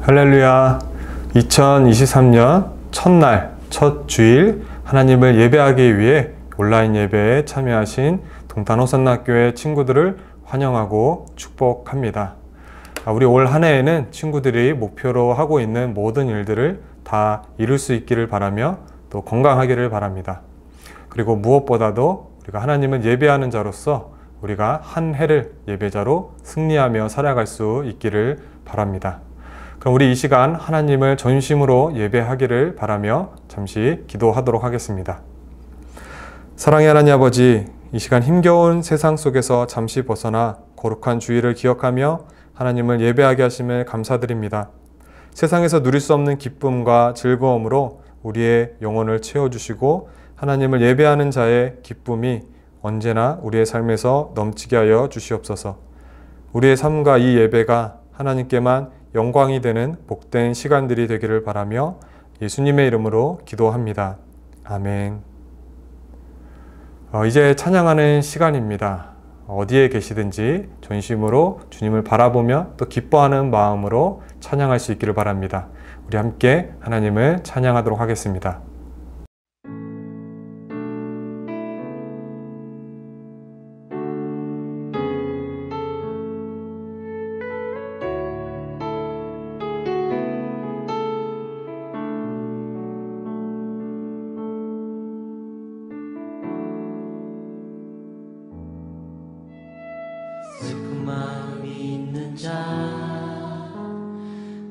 할렐루야. 2023년 첫날, 첫 주일 하나님을 예배하기 위해 온라인 예배에 참여하신 동탄 호산나교회 친구들을 환영하고 축복합니다. 우리 올 한 해에는 친구들이 목표로 하고 있는 모든 일들을 다 이룰 수 있기를 바라며 또 건강하기를 바랍니다. 그리고 무엇보다도 우리가 하나님을 예배하는 자로서 우리가 한 해를 예배자로 승리하며 살아갈 수 있기를 바랍니다. 그럼 우리 이 시간 하나님을 전심으로 예배하기를 바라며 잠시 기도하도록 하겠습니다. 사랑의 하나님 아버지, 이 시간 힘겨운 세상 속에서 잠시 벗어나 거룩한 주일을 기억하며 하나님을 예배하게 하심을 감사드립니다. 세상에서 누릴 수 없는 기쁨과 즐거움으로 우리의 영혼을 채워주시고 하나님을 예배하는 자의 기쁨이 언제나 우리의 삶에서 넘치게 하여 주시옵소서. 우리의 삶과 이 예배가 하나님께만 영광이 되는 복된 시간들이 되기를 바라며 예수님의 이름으로 기도합니다. 아멘. 이제 찬양하는 시간입니다. 어디에 계시든지 전심으로 주님을 바라보며 또 기뻐하는 마음으로 찬양할 수 있기를 바랍니다. 우리 함께 하나님을 찬양하도록 하겠습니다. 슬픈 마음이 있는 자,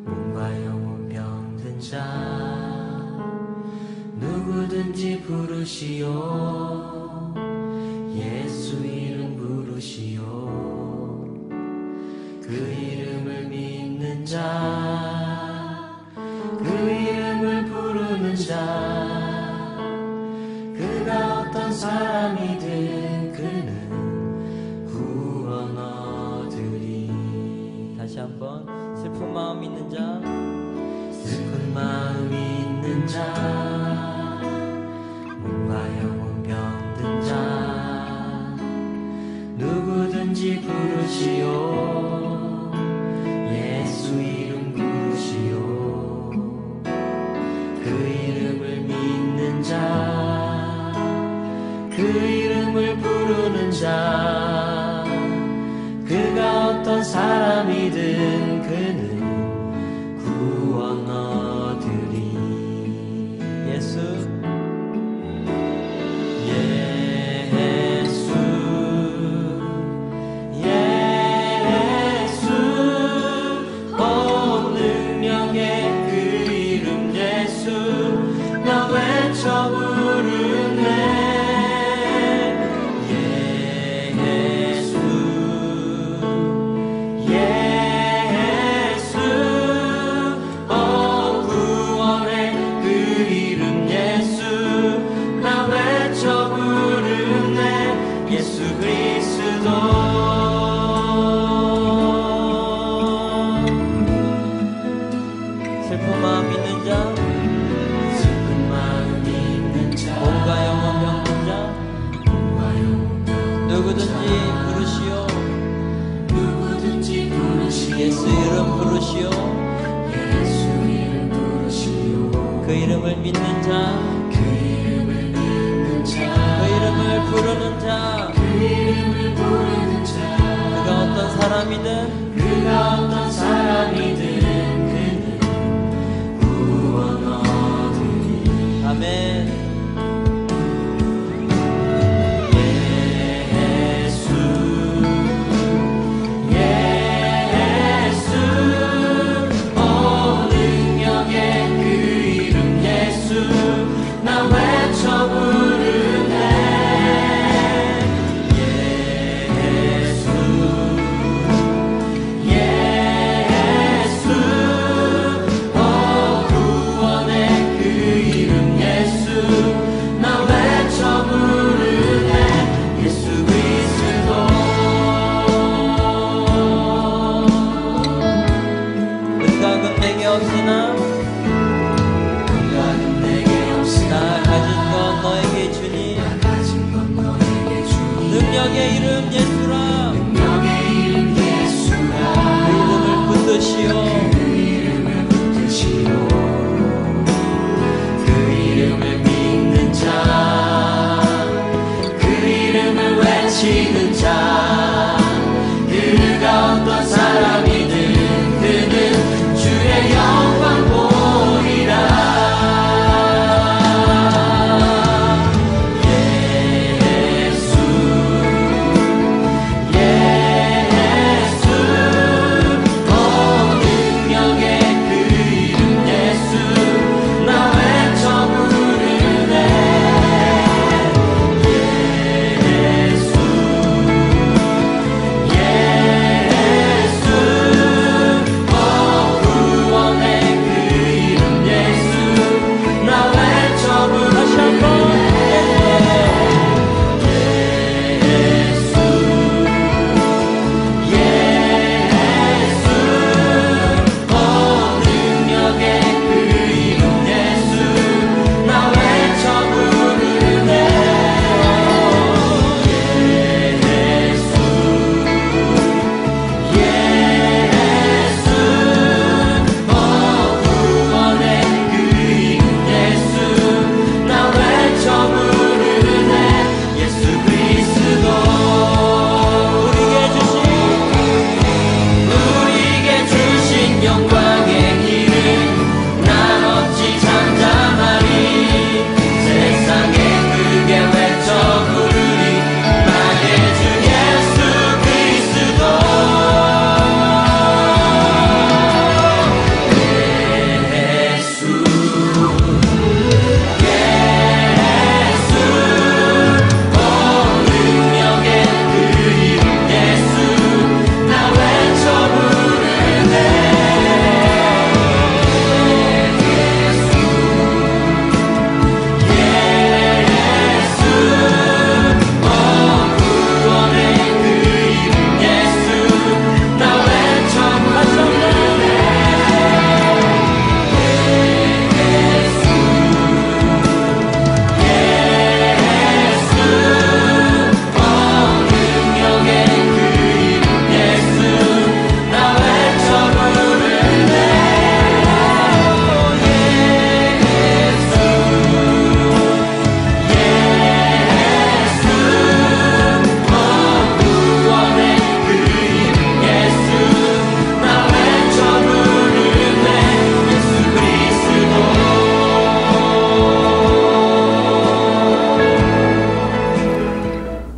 몸과 영혼 병든 자, 누구든지 부르시오. 예수 이름 부르시오. 그 이름을 믿는 자, 그 이름을 부르는 자, 그가 어떤 사람이든 그는 구원 얻으리. 다시 한번. 슬픈 마음 있는 자, 슬픈 마음이 있는 자, 몸과 영혼 병든 자, 누구든지 부르시오. 예수 이름 부르시오. 그 이름을 믿는 자, 그 이름을 부르는 자, 그가 어떤 사람이든 그는 구원 얻으리. 예수, 예수, 예수, 온 능력의 그 이름 예수, 나 외쳐 부르네. 슬픈 마음 있는 자, 슬픈 마음 있는 자, 몸과 영혼 병든 자, 몸과 영혼 병든 누구든지 부르시오. 누구든지 부르시오. 예수 이름 부르시오. 예수 이름 부르시오. 그 이름을 믿는 자, 그 이름을 믿는 자, 그 이름을 부르는 자, 그 이름을 부르는 자, 그가 어떤 사람이든 그가 어떤 사람이든 아멘. 예수, 예수, 온 능력의 그 이름 예수, 나 외쳐 부르네. 예수, 예수,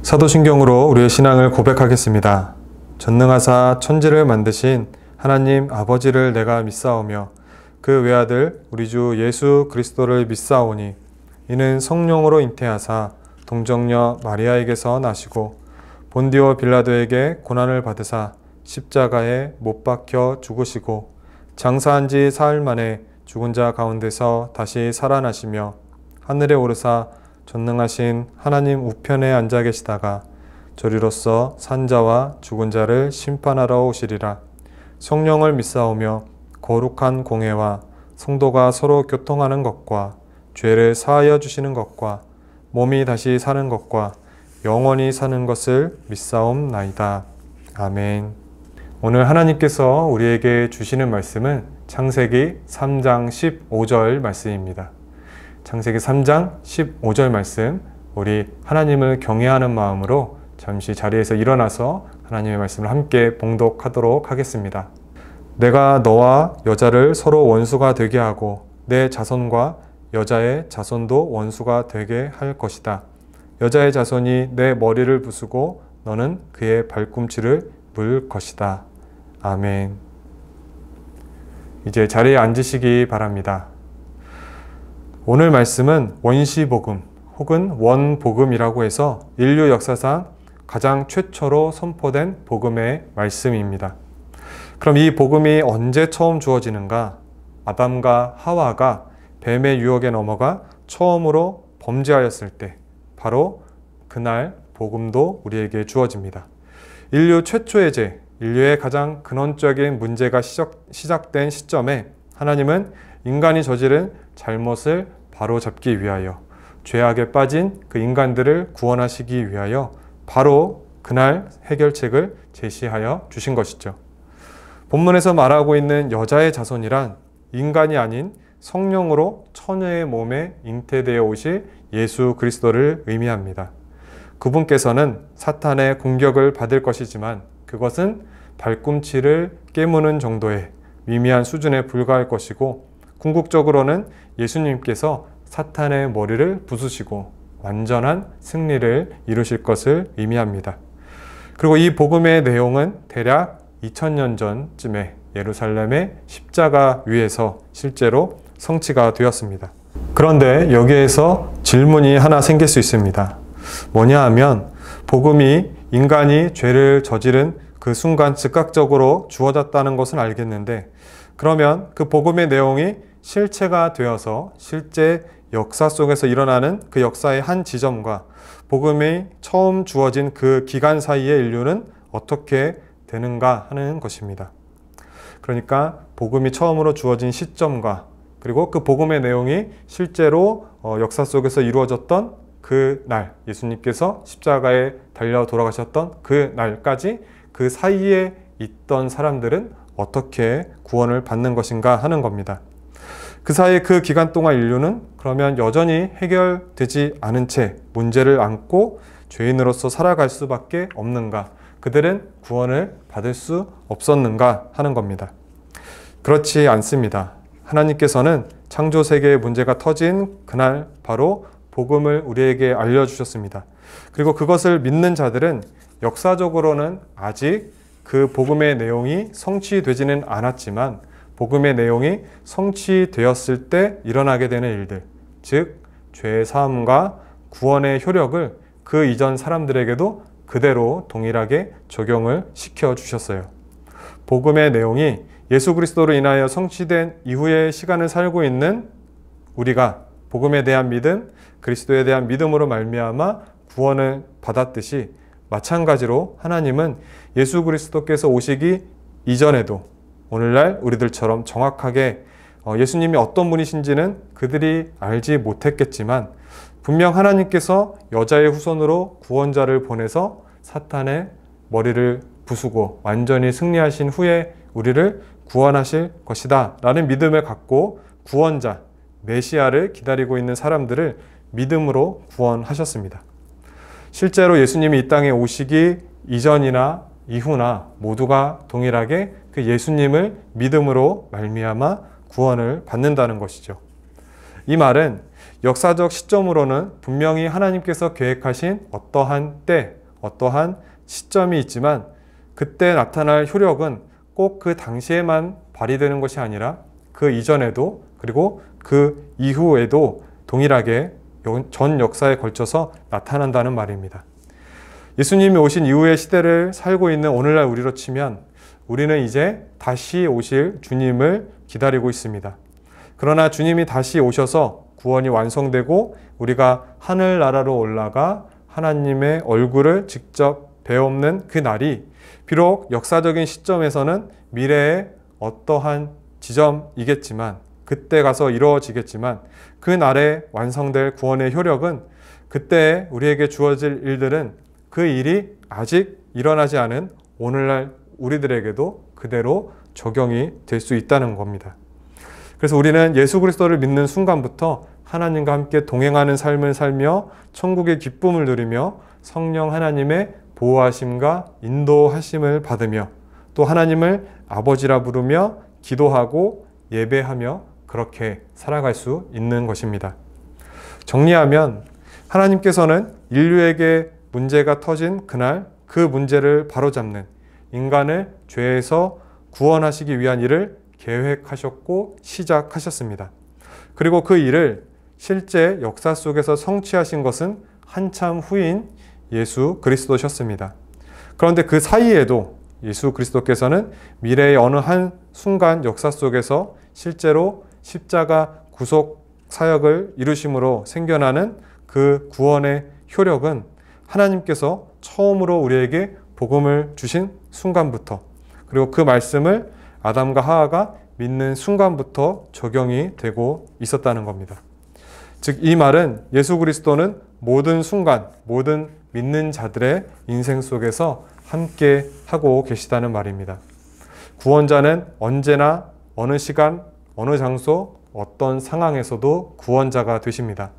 사도신경으로 우리의 신앙을 고백하겠습니다. 전능하사 천지를 만드신 하나님 아버지를 내가 믿사오며 그 외아들 우리 주 예수 그리스도를 믿사오니 이는 성령으로 잉태하사 동정녀 마리아에게서 나시고 본디오 빌라도에게 고난을 받으사 십자가에 못 박혀 죽으시고 장사한 지 사흘 만에 죽은 자 가운데서 다시 살아나시며 하늘에 오르사 전능하신 하나님 우편에 앉아 계시다가 저리로서 산자와 죽은 자를 심판하러 오시리라. 성령을 믿사오며 거룩한 공회와 성도가 서로 교통하는 것과 죄를 사하여 주시는 것과 몸이 다시 사는 것과 영원히 사는 것을 믿사옵나이다. 아멘. 오늘 하나님께서 우리에게 주시는 말씀은 창세기 3장 15절 말씀입니다. 창세기 3장 15절 말씀, 우리 하나님을 경외하는 마음으로 잠시 자리에서 일어나서 하나님의 말씀을 함께 봉독하도록 하겠습니다. 내가 너와 여자를 서로 원수가 되게 하고 내 자손과 여자의 자손도 원수가 되게 할 것이다. 여자의 자손이 내 머리를 부수고 너는 그의 발꿈치를 물 것이다. 아멘. 이제 자리에 앉으시기 바랍니다. 오늘 말씀은 원시복음 혹은 원복음이라고 해서 인류 역사상 가장 최초로 선포된 복음의 말씀입니다. 그럼 이 복음이 언제 처음 주어지는가? 아담과 하와가 뱀의 유혹에 넘어가 처음으로 범죄하였을 때 바로 그날 복음도 우리에게 주어집니다. 인류 최초의 죄, 인류의 가장 근원적인 문제가 시작된 시점에 하나님은 인간이 저지른 잘못을 바로잡기 위하여 죄악에 빠진 그 인간들을 구원하시기 위하여 바로 그날 해결책을 제시하여 주신 것이죠. 본문에서 말하고 있는 여자의 자손이란 인간이 아닌 성령으로 처녀의 몸에 잉태되어 오실 예수 그리스도를 의미합니다. 그분께서는 사탄의 공격을 받을 것이지만 그것은 발꿈치를 깨무는 정도의 미미한 수준에 불과할 것이고 궁극적으로는 예수님께서 사탄의 머리를 부수시고 완전한 승리를 이루실 것을 의미합니다. 그리고 이 복음의 내용은 대략 2000년 전쯤에 예루살렘의 십자가 위에서 실제로 성취가 되었습니다. 그런데 여기에서 질문이 하나 생길 수 있습니다. 뭐냐 하면 복음이 인간이 죄를 저지른 그 순간 즉각적으로 주어졌다는 것은 알겠는데 그러면 그 복음의 내용이 실체가 되어서 실제 역사 속에서 일어나는 그 역사의 한 지점과 복음이 처음 주어진 그 기간 사이의 인류는 어떻게 되는가 하는 것입니다. 그러니까 복음이 처음으로 주어진 시점과 그리고 그 복음의 내용이 실제로 역사 속에서 이루어졌던 그 날, 예수님께서 십자가에 달려 돌아가셨던 그 날까지 그 사이에 있던 사람들은 어떻게 구원을 받는 것인가 하는 겁니다. 그 사이 그 기간 동안 인류는 그러면 여전히 해결되지 않은 채 문제를 안고 죄인으로서 살아갈 수밖에 없는가? 그들은 구원을 받을 수 없었는가 하는 겁니다. 그렇지 않습니다. 하나님께서는 창조 세계의 문제가 터진 그날 바로 복음을 우리에게 알려주셨습니다. 그리고 그것을 믿는 자들은 역사적으로는 아직 그 복음의 내용이 성취되지는 않았지만 복음의 내용이 성취되었을 때 일어나게 되는 일들, 즉 죄의 사함과 구원의 효력을 그 이전 사람들에게도 그대로 동일하게 적용을 시켜주셨어요. 복음의 내용이 예수 그리스도로 인하여 성취된 이후의 시간을 살고 있는 우리가 복음에 대한 믿음, 그리스도에 대한 믿음으로 말미암아 구원을 받았듯이 마찬가지로 하나님은 예수 그리스도께서 오시기 이전에도 오늘날 우리들처럼 정확하게 예수님이 어떤 분이신지는 그들이 알지 못했겠지만 분명 하나님께서 여자의 후손으로 구원자를 보내서 사탄의 머리를 부수고 완전히 승리하신 후에 우리를 구원하실 것이다 라는 믿음을 갖고 구원자, 메시아를 기다리고 있는 사람들을 믿음으로 구원하셨습니다. 실제로 예수님이 이 땅에 오시기 이전이나 이후나 모두가 동일하게 그 예수님을 믿음으로 말미암아 구원을 받는다는 것이죠. 이 말은 역사적 시점으로는 분명히 하나님께서 계획하신 어떠한 때 어떠한 시점이 있지만 그때 나타날 효력은 꼭 그 당시에만 발휘되는 것이 아니라 그 이전에도 그리고 그 이후에도 동일하게 전 역사에 걸쳐서 나타난다는 말입니다. 예수님이 오신 이후의 시대를 살고 있는 오늘날 우리로 치면 우리는 이제 다시 오실 주님을 기다리고 있습니다. 그러나 주님이 다시 오셔서 구원이 완성되고 우리가 하늘나라로 올라가 하나님의 얼굴을 직접 배움는 그 날이 비록 역사적인 시점에서는 미래의 어떠한 지점이겠지만 그때 가서 이루어지겠지만 그 날에 완성될 구원의 효력은 그때 우리에게 주어질 일들은 그 일이 아직 일어나지 않은 오늘날 우리들에게도 그대로 적용이 될 수 있다는 겁니다. 그래서 우리는 예수 그리스도를 믿는 순간부터 하나님과 함께 동행하는 삶을 살며 천국의 기쁨을 누리며 성령 하나님의 보호하심과 인도하심을 받으며 또 하나님을 아버지라 부르며 기도하고 예배하며 그렇게 살아갈 수 있는 것입니다. 정리하면 하나님께서는 인류에게 문제가 터진 그날 그 문제를 바로잡는 인간을 죄에서 구원하시기 위한 일을 계획하셨고 시작하셨습니다. 그리고 그 일을 실제 역사 속에서 성취하신 것은 한참 후인 예수 그리스도셨습니다. 그런데 그 사이에도 예수 그리스도께서는 미래의 어느 한 순간 역사 속에서 실제로 십자가 구속 사역을 이루심으로 생겨나는 그 구원의 효력은 하나님께서 처음으로 우리에게 복음을 주신 순간부터 그리고 그 말씀을 아담과 하와가 믿는 순간부터 적용이 되고 있었다는 겁니다. 즉 이 말은 예수 그리스도는 모든 순간, 모든 믿는 자들의 인생 속에서 함께 하고 계시다는 말입니다. 구원자는 언제나 어느 시간, 어느 장소, 어떤 상황에서도 구원자가 되십니다.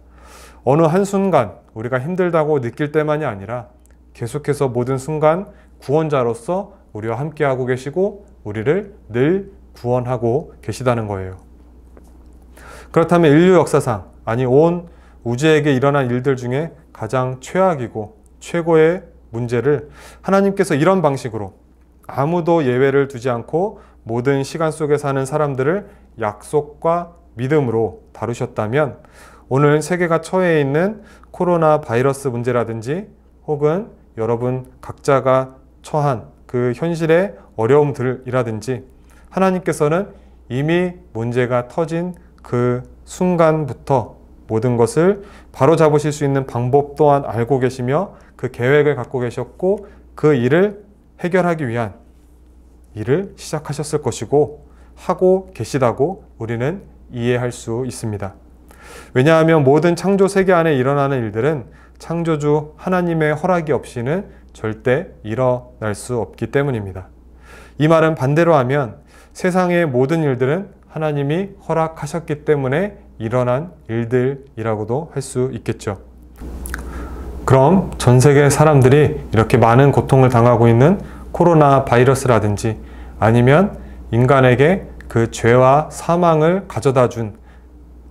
어느 한순간 우리가 힘들다고 느낄 때만이 아니라 계속해서 모든 순간 구원자로서 우리와 함께하고 계시고 우리를 늘 구원하고 계시다는 거예요. 그렇다면 인류 역사상, 아니 온 우주에게 일어난 일들 중에 가장 최악이고 최고의 문제를 하나님께서 이런 방식으로 아무도 예외를 두지 않고 모든 시간 속에 사는 사람들을 약속과 믿음으로 다루셨다면 오늘 세계가 처해 있는 코로나 바이러스 문제라든지 혹은 여러분 각자가 처한 그 현실의 어려움들이라든지 하나님께서는 이미 문제가 터진 그 순간부터 모든 것을 바로잡으실 수 있는 방법 또한 알고 계시며 그 계획을 갖고 계셨고 그 일을 해결하기 위한 일을 시작하셨을 것이고 하고 계시다고 우리는 이해할 수 있습니다. 왜냐하면 모든 창조 세계 안에 일어나는 일들은 창조주 하나님의 허락이 없이는 절대 일어날 수 없기 때문입니다. 이 말은 반대로 하면 세상의 모든 일들은 하나님이 허락하셨기 때문에 일어난 일들이라고도 할 수 있겠죠. 그럼 전 세계 사람들이 이렇게 많은 고통을 당하고 있는 코로나 바이러스라든지 아니면 인간에게 그 죄와 사망을 가져다 준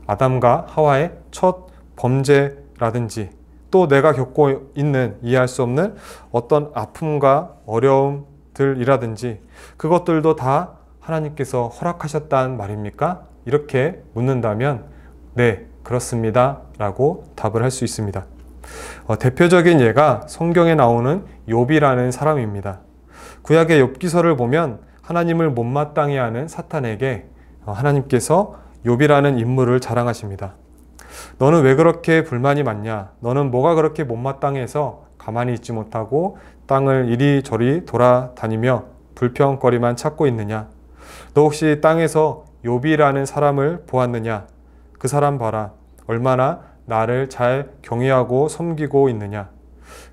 아담과 하와의 첫 범죄라든지 또 내가 겪고 있는 이해할 수 없는 어떤 아픔과 어려움들이라든지 그것들도 다 하나님께서 허락하셨단 말입니까? 이렇게 묻는다면 네, 그렇습니다 라고 답을 할 수 있습니다. 대표적인 예가 성경에 나오는 욥이라는 사람입니다. 구약의 욥기서를 보면 하나님을 못마땅해 하는 사탄에게 하나님께서 욥이라는 인물을 자랑하십니다. 너는 왜 그렇게 불만이 많냐? 너는 뭐가 그렇게 못마땅해서 가만히 있지 못하고 땅을 이리저리 돌아다니며 불평거리만 찾고 있느냐? 너 혹시 땅에서 욥이라는 사람을 보았느냐? 그 사람 봐라. 얼마나 나를 잘 경외하고 섬기고 있느냐?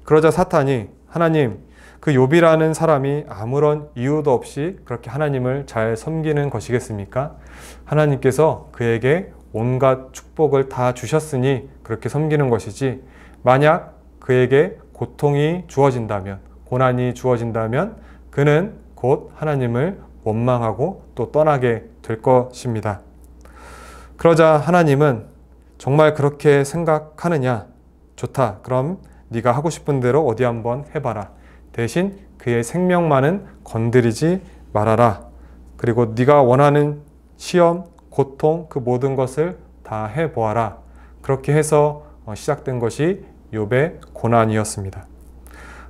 그러자 사탄이 하나님, 그 욥이라는 사람이 아무런 이유도 없이 그렇게 하나님을 잘 섬기는 것이겠습니까? 하나님께서 그에게 온갖 축복을 다 주셨으니 그렇게 섬기는 것이지 만약 그에게 고통이 주어진다면, 고난이 주어진다면 그는 곧 하나님을 원망하고 또 떠나게 될 것입니다. 그러자 하나님은 정말 그렇게 생각하느냐? 좋다. 그럼 네가 하고 싶은 대로 어디 한번 해봐라. 대신 그의 생명만은 건드리지 말아라. 그리고 네가 원하는 시험, 고통, 그 모든 것을 다 해보아라. 그렇게 해서 시작된 것이 욥의 고난이었습니다.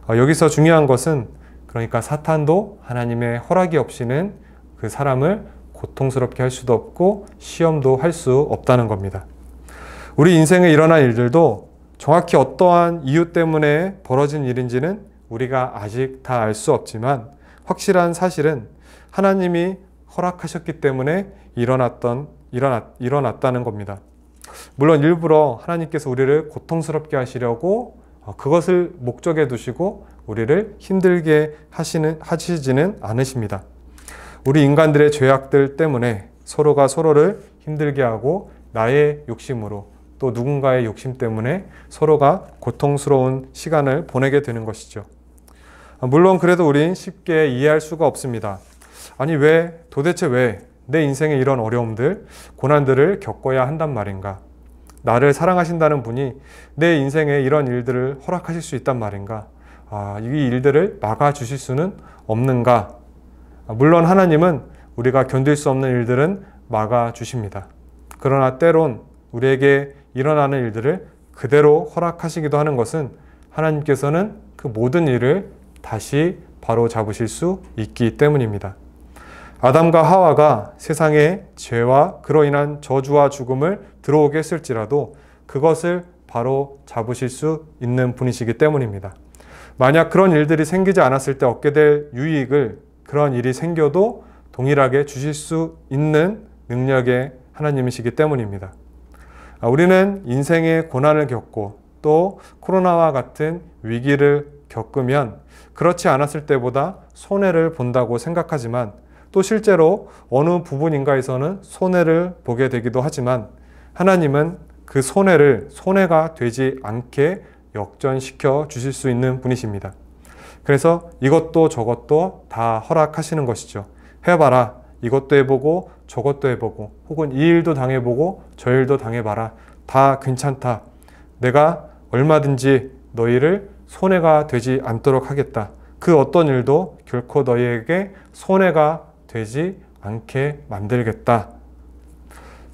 여기서 중요한 것은 그러니까 사탄도 하나님의 허락이 없이는 그 사람을 고통스럽게 할 수도 없고 시험도 할 수 없다는 겁니다. 우리 인생에 일어난 일들도 정확히 어떠한 이유 때문에 벌어진 일인지는 우리가 아직 다 알 수 없지만 확실한 사실은 하나님이 허락하셨기 때문에 일어났다는 겁니다. 물론 일부러 하나님께서 우리를 고통스럽게 하시려고 그것을 목적에 두시고 우리를 힘들게 하시지는 않으십니다. 우리 인간들의 죄악들 때문에 서로가 서로를 힘들게 하고 나의 욕심으로 또 누군가의 욕심 때문에 서로가 고통스러운 시간을 보내게 되는 것이죠. 물론 그래도 우린 쉽게 이해할 수가 없습니다. 아니 도대체 왜 내 인생에 이런 어려움들, 고난들을 겪어야 한단 말인가? 나를 사랑하신다는 분이 내 인생에 이런 일들을 허락하실 수 있단 말인가? 이 일들을 막아주실 수는 없는가? 물론 하나님은 우리가 견딜 수 없는 일들은 막아주십니다. 그러나 때론 우리에게 일어나는 일들을 그대로 허락하시기도 하는 것은 하나님께서는 그 모든 일을 다시 바로 잡으실 수 있기 때문입니다. 아담과 하와가 세상에 죄와 그로 인한 저주와 죽음을 들어오게 했을지라도 그것을 바로 잡으실 수 있는 분이시기 때문입니다. 만약 그런 일들이 생기지 않았을 때 얻게 될 유익을 그런 일이 생겨도 동일하게 주실 수 있는 능력의 하나님이시기 때문입니다. 우리는 인생의 고난을 겪고 또 코로나와 같은 위기를 겪으면 그렇지 않았을 때보다 손해를 본다고 생각하지만 또 실제로 어느 부분인가에서는 손해를 보게 되기도 하지만 하나님은 그 손해를 손해가 되지 않게 역전시켜 주실 수 있는 분이십니다. 그래서 이것도 저것도 다 허락하시는 것이죠. 해봐라. 이것도 해보고 저것도 해보고 혹은 이 일도 당해보고 저 일도 당해봐라. 다 괜찮다. 내가 얼마든지 너희를 손해가 되지 않도록 하겠다. 그 어떤 일도 결코 너희에게 손해가 되지 않게 만들겠다.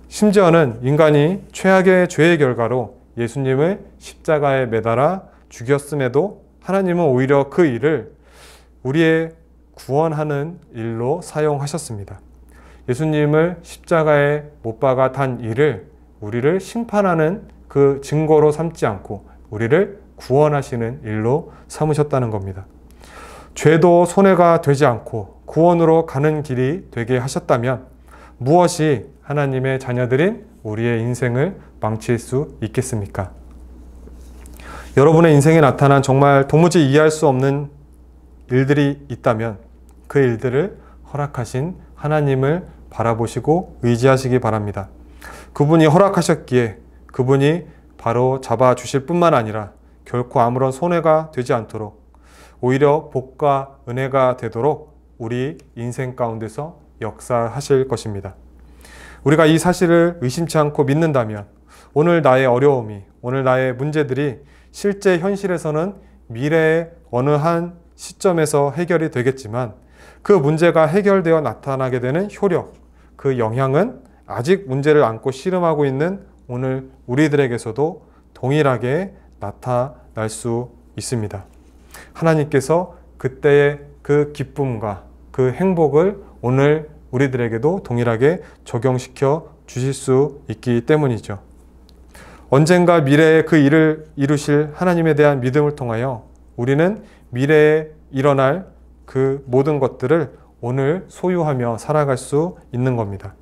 심지어는 인간이 최악의 죄의 결과로 예수님을 십자가에 매달아 죽였음에도 하나님은 오히려 그 일을 우리의 구원하는 일로 사용하셨습니다. 예수님을 십자가에 못 박아 단 일을 우리를 심판하는 그 증거로 삼지 않고 우리를 구원하시는 일로 삼으셨다는 겁니다. 죄도 손해가 되지 않고 구원으로 가는 길이 되게 하셨다면 무엇이 하나님의 자녀들인 우리의 인생을 망칠 수 있겠습니까? 여러분의 인생에 나타난 정말 도무지 이해할 수 없는 일들이 있다면 그 일들을 허락하신 하나님을 바라보시고 의지하시기 바랍니다. 그분이 허락하셨기에 그분이 바로 잡아주실 뿐만 아니라 결코 아무런 손해가 되지 않도록 오히려 복과 은혜가 되도록 우리 인생 가운데서 역사하실 것입니다. 우리가 이 사실을 의심치 않고 믿는다면 오늘 나의 어려움이, 오늘 나의 문제들이 실제 현실에서는 미래의 어느 한 시점에서 해결이 되겠지만 그 문제가 해결되어 나타나게 되는 효력, 그 영향은 아직 문제를 안고 씨름하고 있는 오늘 우리들에게서도 동일하게 나타날 수 있습니다. 하나님께서 그때의 그 기쁨과 그 행복을 오늘 우리들에게도 동일하게 적용시켜 주실 수 있기 때문이죠. 언젠가 미래에 그 일을 이루실 하나님에 대한 믿음을 통하여 우리는 미래에 일어날 그 모든 것들을 오늘 소유하며 살아갈 수 있는 겁니다.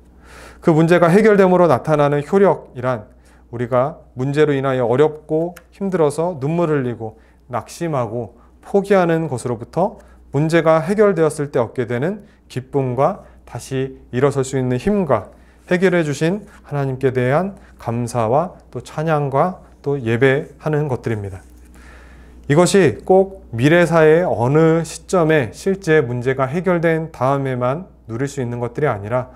그 문제가 해결됨으로 나타나는 효력이란 우리가 문제로 인하여 어렵고 힘들어서 눈물을 흘리고 낙심하고 포기하는 것으로부터 문제가 해결되었을 때 얻게 되는 기쁨과 다시 일어설 수 있는 힘과 해결해 주신 하나님께 대한 감사와 또 찬양과 또 예배하는 것들입니다. 이것이 꼭 미래사의 어느 시점에 실제 문제가 해결된 다음에만 누릴 수 있는 것들이 아니라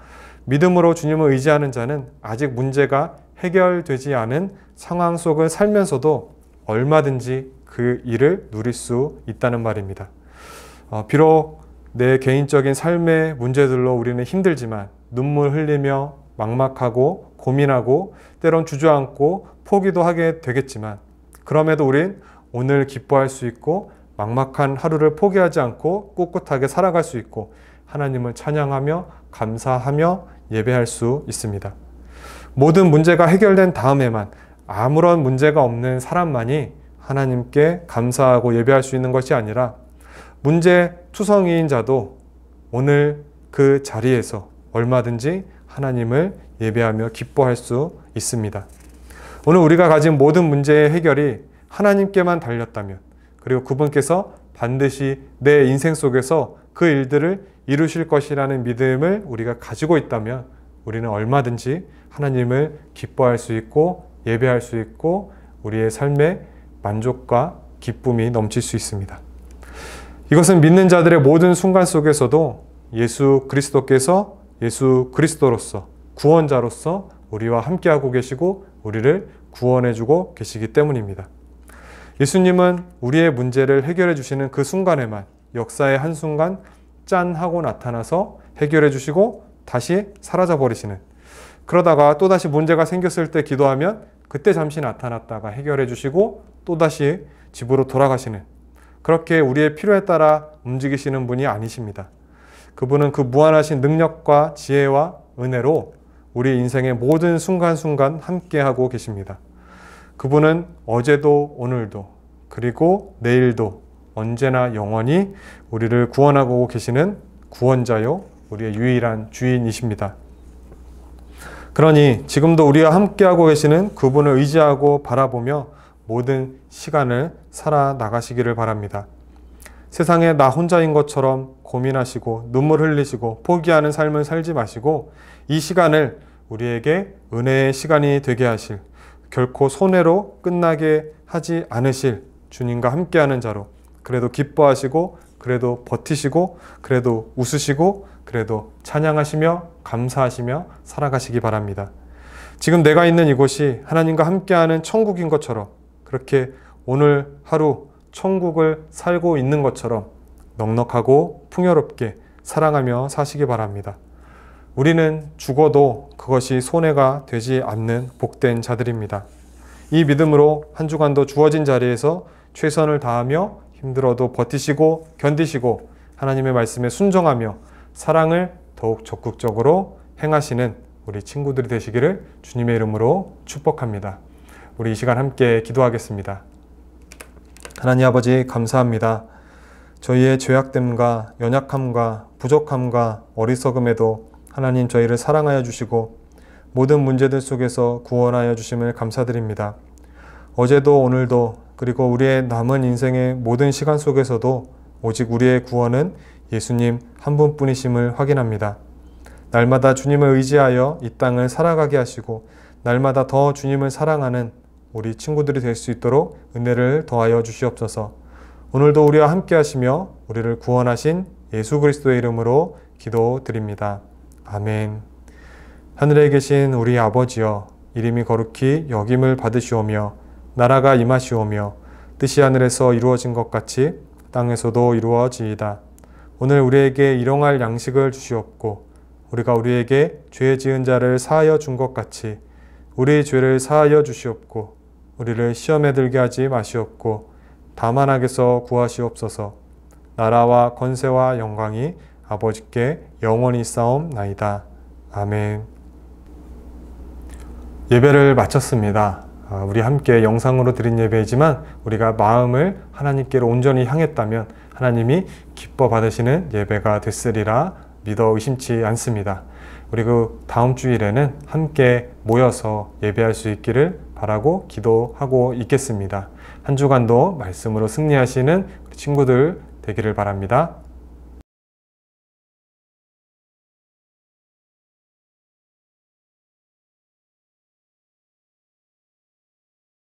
믿음으로 주님을 의지하는 자는 아직 문제가 해결되지 않은 상황 속을 살면서도 얼마든지 그 일을 누릴 수 있다는 말입니다. 비록 내 개인적인 삶의 문제들로 우리는 힘들지만 눈물 흘리며 막막하고 고민하고 때론 주저앉고 포기도 하게 되겠지만 그럼에도 우린 오늘 기뻐할 수 있고 막막한 하루를 포기하지 않고 꿋꿋하게 살아갈 수 있고 하나님을 찬양하며 감사하며 예배할 수 있습니다. 모든 문제가 해결된 다음에만 아무런 문제가 없는 사람만이 하나님께 감사하고 예배할 수 있는 것이 아니라 문제 투성이인 자도 오늘 그 자리에서 얼마든지 하나님을 예배하며 기뻐할 수 있습니다. 오늘 우리가 가진 모든 문제의 해결이 하나님께만 달렸다면 그리고 그분께서 반드시 내 인생 속에서 그 일들을 이루실 것이라는 믿음을 우리가 가지고 있다면 우리는 얼마든지 하나님을 기뻐할 수 있고 예배할 수 있고 우리의 삶에 만족과 기쁨이 넘칠 수 있습니다. 이것은 믿는 자들의 모든 순간 속에서도 예수 그리스도께서 예수 그리스도로서 구원자로서 우리와 함께하고 계시고 우리를 구원해주고 계시기 때문입니다. 예수님은 우리의 문제를 해결해 주시는 그 순간에만 역사의 한순간 짠 하고 나타나서 해결해 주시고 다시 사라져 버리시는, 그러다가 또다시 문제가 생겼을 때 기도하면 그때 잠시 나타났다가 해결해 주시고 또다시 집으로 돌아가시는, 그렇게 우리의 필요에 따라 움직이시는 분이 아니십니다. 그분은 그 무한하신 능력과 지혜와 은혜로 우리 인생의 모든 순간순간 함께하고 계십니다. 그분은 어제도 오늘도 그리고 내일도 언제나 영원히 우리를 구원하고 계시는 구원자요 우리의 유일한 주인이십니다. 그러니 지금도 우리와 함께하고 계시는 그분을 의지하고 바라보며 모든 시간을 살아나가시기를 바랍니다. 세상에 나 혼자인 것처럼 고민하시고 눈물 흘리시고 포기하는 삶을 살지 마시고 이 시간을 우리에게 은혜의 시간이 되게 하실, 결코 손해로 끝나게 하지 않으실 주님과 함께하는 자로, 그래도 기뻐하시고 그래도 버티시고 그래도 웃으시고 그래도 찬양하시며 감사하시며 살아가시기 바랍니다. 지금 내가 있는 이곳이 하나님과 함께하는 천국인 것처럼, 그렇게 오늘 하루 천국을 살고 있는 것처럼 넉넉하고 풍요롭게 사랑하며 사시기 바랍니다. 우리는 죽어도 그것이 손해가 되지 않는 복된 자들입니다. 이 믿음으로 한 주간도 주어진 자리에서 최선을 다하며 힘들어도 버티시고 견디시고 하나님의 말씀에 순종하며 사랑을 더욱 적극적으로 행하시는 우리 친구들이 되시기를 주님의 이름으로 축복합니다. 우리 이 시간 함께 기도하겠습니다. 하나님 아버지 감사합니다. 저희의 죄악됨과 연약함과 부족함과 어리석음에도 하나님 저희를 사랑하여 주시고 모든 문제들 속에서 구원하여 주심을 감사드립니다. 어제도 오늘도 그리고 우리의 남은 인생의 모든 시간 속에서도 오직 우리의 구원은 예수님 한 분뿐이심을 확인합니다. 날마다 주님을 의지하여 이 땅을 살아가게 하시고 날마다 더 주님을 사랑하는 우리 친구들이 될 수 있도록 은혜를 더하여 주시옵소서. 오늘도 우리와 함께 하시며 우리를 구원하신 예수 그리스도의 이름으로 기도드립니다. 아멘. 하늘에 계신 우리 아버지여, 이름이 거룩히 여김을 받으시오며 나라가 임하시오며 뜻이 하늘에서 이루어진 것 같이 땅에서도 이루어지이다. 오늘 우리에게 일용할 양식을 주시옵고 우리가 우리에게 죄 지은 자를 사하여 준 것 같이 우리 죄를 사하여 주시옵고 우리를 시험에 들게 하지 마시옵고 다만 악에서 구하시옵소서. 나라와 권세와 영광이 아버지께 영원히 싸움나이다. 아멘. 예배를 마쳤습니다. 우리 함께 영상으로 드린 예배이지만 우리가 마음을 하나님께로 온전히 향했다면 하나님이 기뻐 받으시는 예배가 됐으리라 믿어 의심치 않습니다. 우리 그 다음 주일에는 함께 모여서 예배할 수 있기를 바라고 기도하고 있겠습니다. 한 주간도 말씀으로 승리하시는 우리 친구들 되기를 바랍니다.